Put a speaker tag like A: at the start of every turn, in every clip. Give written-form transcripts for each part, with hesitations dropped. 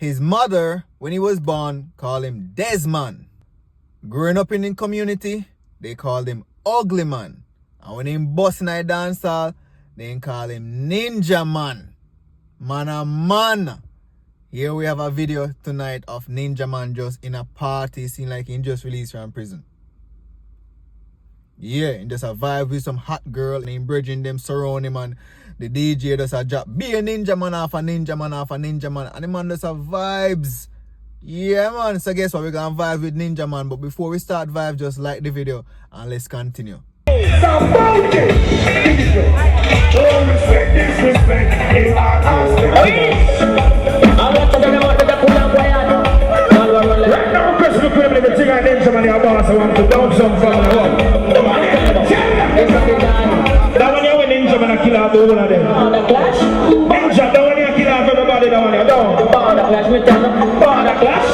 A: His mother, when he was born, called him Desman. Growing up in the community, they called him Ugly Man. And when he bust in a dance hall, they call him Ninja Man. Man a man. Here we have a video tonight of Ninja Man just in a party, seeing like he just released from prison. Yeah, and just a vibe with some hot girl and him bridging them surround him, and the DJ does a drop. Be a ninja man off a ninja man off a ninja man. And the man does a vibes. Yeah man, so guess what, we're gonna vibe with Ninja Man. But before we start vibe, just like the video and let's continue.
B: That one you win Ninja Man a kill out the whole of them. Ninja, that one you kill out everybody, that one you don't.
C: Border clash, me tell them.
B: Border clash?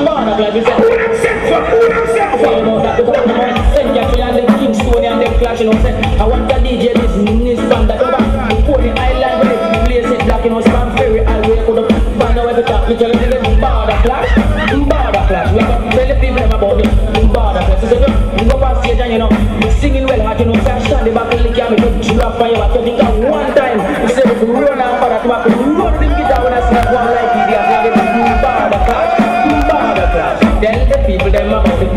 C: Border clash, me say.
B: Who them set for? Who them set for?
C: You know that the government send you to the Kingston and them clash, you know, say. I want the DJ this band that go back. Put the island where the place is black, you know, Spam Ferry, I'll wait for the band now every time. Me tell them, border clash, border clash. We have to tell the people about this border clash. So you go past stage and, you know, singing well hard, you know, say I stand the back and lick me to drop fire, but you think that one time, you say if you run out for that back, you run the guitar when I see that one like it, you have to border clash, border clash. Tell the people them about it.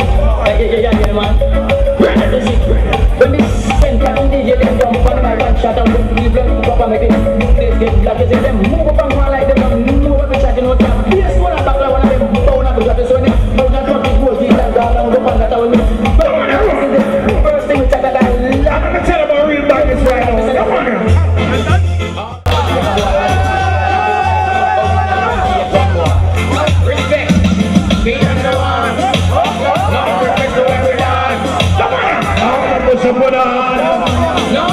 C: Yeah, man. When this center and DJ them jump on my one shot and when people come up and make it get black, you say them move up and go like them, move up and chat, you know, yes, one back like one of them, down and drop it, so when they down and drop it, go keep that down and go on that way. First thing we check that I love.
B: I'm gonna tell about real badness right now. Come on now.
C: Respect. Be on the one. Not respect the way we're done.
B: Come on now. I'm gonna push up with on.
C: No,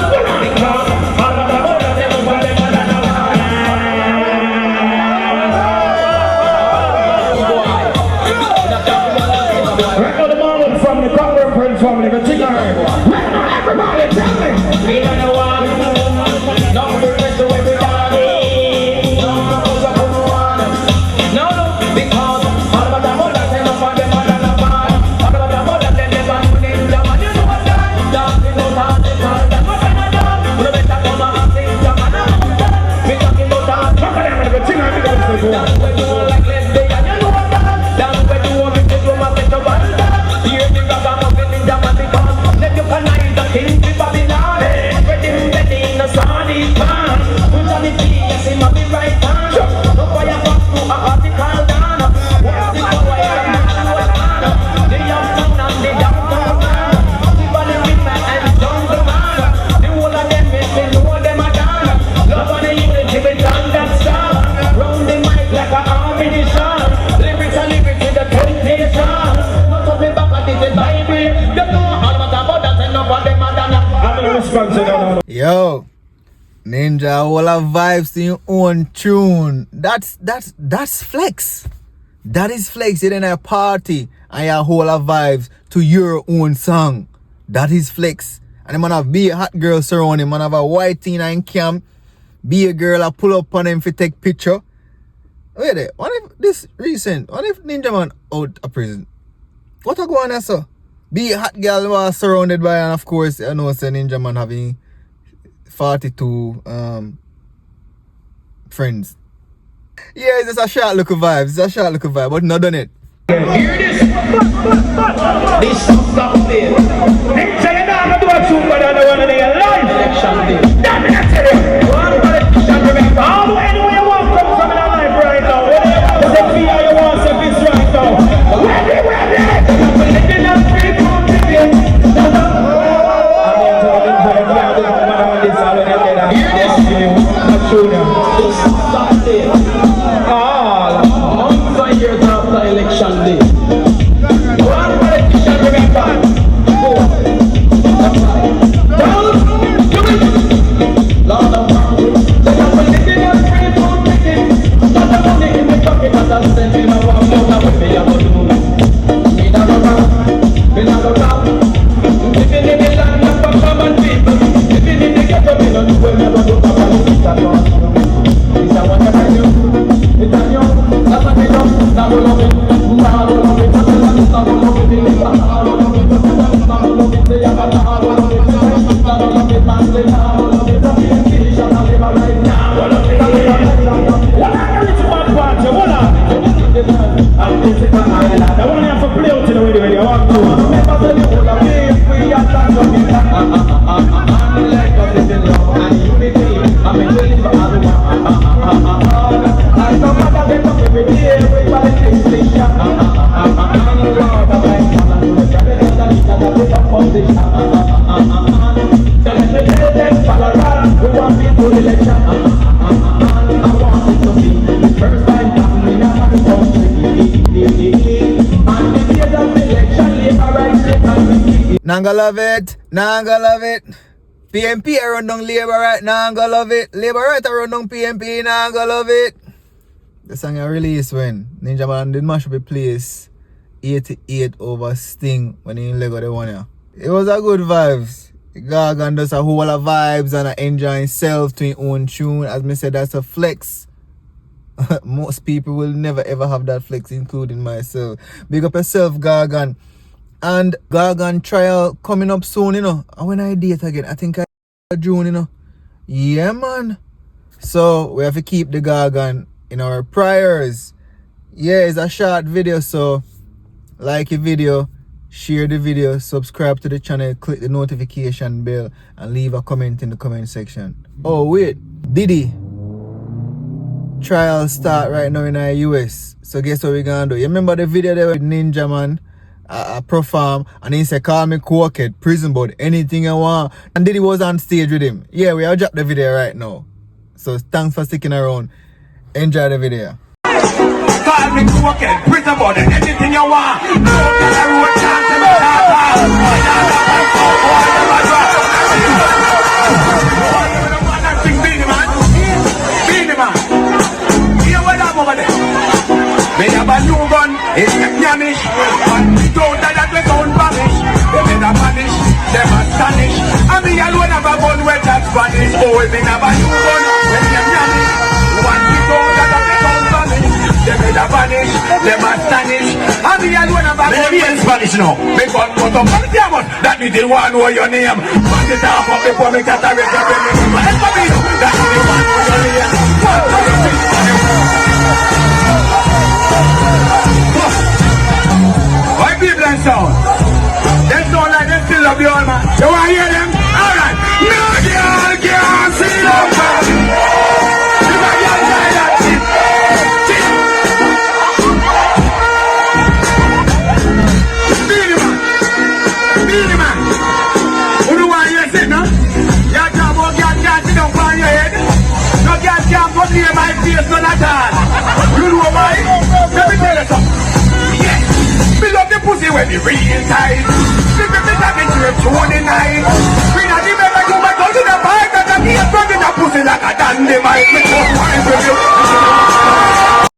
B: Right now the Marlon family, the Cockburn Prince family, the Chicken Right now everybody tell me.
C: be on the one. Not respect the way we're done. No, because all about the mother, say no for them, mother, no for. All about the mother, then they want to name the man. You know what that? Talking about the man, that's what I know. We better come and sing the man. We talking about that.
B: Come on now, the Chicken
C: That's why you don't like let's day, and you know what that? That's why you want me to do my best of all that. Here the ragga of the ninja man because let you connect the king to Babylon. Spread him dead in the sunny pan. Put on the key, yes, him on the right hand. No fire back to a article down. What's the power of man and what man? The young son and the downtown man. Keep on the women and jungle man. The whole of them make me know them are done. Love on the unity with understand. Round the mic like a ammunition. Lyrics and lyrics with the temptation. Not to be back at the Bible. You know all about that and not them are done.
B: I'm gonna respond to that.
A: Yo, Ninja, all our vibes to your own tune. That's flex. That is flex. You're in a party and you whole our vibes to your own song. That is flex. And the man have be a hot girl surround him. Man have a white teen in camp. Be a girl I pull up on him for take picture. Wait there. What if this recent? What if Ninja Man out of prison? What a go on there, sir? Be a hot girl was surrounded by, and of course, I know say Ninja Man having 42 friends. Yeah, it's just a short look of vibes. It's a short look of vibe, but not done it.
B: Hear this?
C: This song there.
B: Hey, tell you now, I'm gonna do a tune, but I don't want to be alive.
C: Election day.
B: Damn it, I tell you. One politician remember. All anywhere you want come from in our life right now. Whether you want to be or you want to be right now. Ready. We're living on free continent. Hear this?
C: This song there. All 5 years after election day.
B: One politician remember.
C: Lord of It's a
B: music for Ireland. I want you to play out in the way I want to. Remember the whole of me, free and stand up in and like us is in love and unity. I'm in the for everyone. And no matter get up every day, everybody thinks they shot. And the Lord of my son, and the president and the big opposition. So let me tell them, Falaran, we want people to election. I want it to be the first time happening in our country. And the days of election, labor rights,
A: Nanga love it. Nanga love it. PMP around down Labour right now, I'm gonna love it. Labour right around down PMP, now I'm gonna love it. The song I released when Ninja Man did mash up the place 88 over Sting when he in Lego the one here. It was a good vibes. Gargan does a whole lot of vibes and enjoy himself to his own tune. As me said, that's a flex. Most people will never ever have that flex, including myself. Big up yourself, Gargan. And Gargan trial coming up soon, you know. And when I date again, I think June, you know. Yeah, man. So we have to keep the Gargan in our prayers. Yeah, it's a short video, so like the video, share the video, subscribe to the channel, click the notification bell, and leave a comment in the comment section. Oh wait, Diddy trial start right now in the US. So guess what we're gonna do? You remember the video there with Ninja Man? Perform and he said, call me Cokehead, prison board, anything I want. And Diddy was on stage with him. Yeah, we have dropped the video right now. So thanks for sticking around. Enjoy the video.
B: Call me Cokehead, prison board, anything you want. Me have a new gun, it's Spanish. And we don't die that we don't vanish. They made a vanish, them astonish. And me alone have a gun where that's Spanish. Oh, we have a new gun, when them Spanish. And we don't die that we don't vanish. They made a vanish, them astonish. And me alone have a gun where Spanish now. Me gun put up on the diamond, that me the one know your name. Put it up before me cataracts your name. Whatever me know, that me the one know your name. What do you think? Why people and sound? They sound like they still love you all, man. You want to hear them? Alright. No girl can't see them, man. You got your side of it. Beenie man. Beenie man. Who do want to hear it, no? You talk about girl can't sit down on your head. No girl can't put near my face, none at all. You know why? Let me tell you something. Me love the pussy when it real tight. Me me talking to him 29. We not even like you, but don't you the bike that I keep drugging the pussy like a dandy mic. Me just want to you.